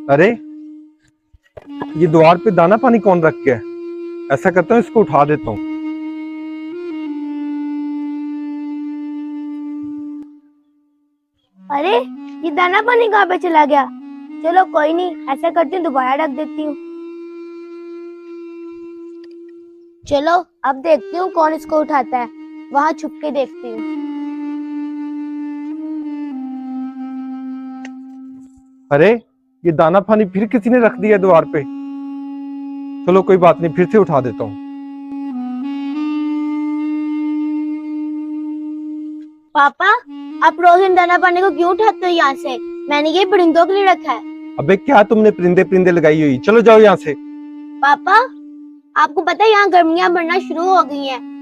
अरे, ये द्वार पे दाना पानी कौन रख के है? ऐसा करता हूँ, इसको उठा देता हूँ। अरे, ये दाना पानी कहाँ पे चला गया? चलो कोई नहीं, ऐसा करती हूँ, दोबारा रख देती हूँ। चलो अब देखती हूँ कौन इसको उठाता है। वहां छुप के देखती हूँ। अरे, ये दाना पानी फिर किसी ने रख दिया द्वार पे। चलो कोई बात नहीं, फिर से उठा देता हूँ। पापा, आप रोज इन दाना पानी को क्यों उठाते हो यहाँ से? मैंने ये परिंदों के लिए रखा है। अबे क्या तुमने परिंदे परिंदे लगाई हुई? चलो जाओ यहाँ से। पापा, आपको पता है यहाँ गर्मियाँ बढ़ना शुरू हो गई हैं।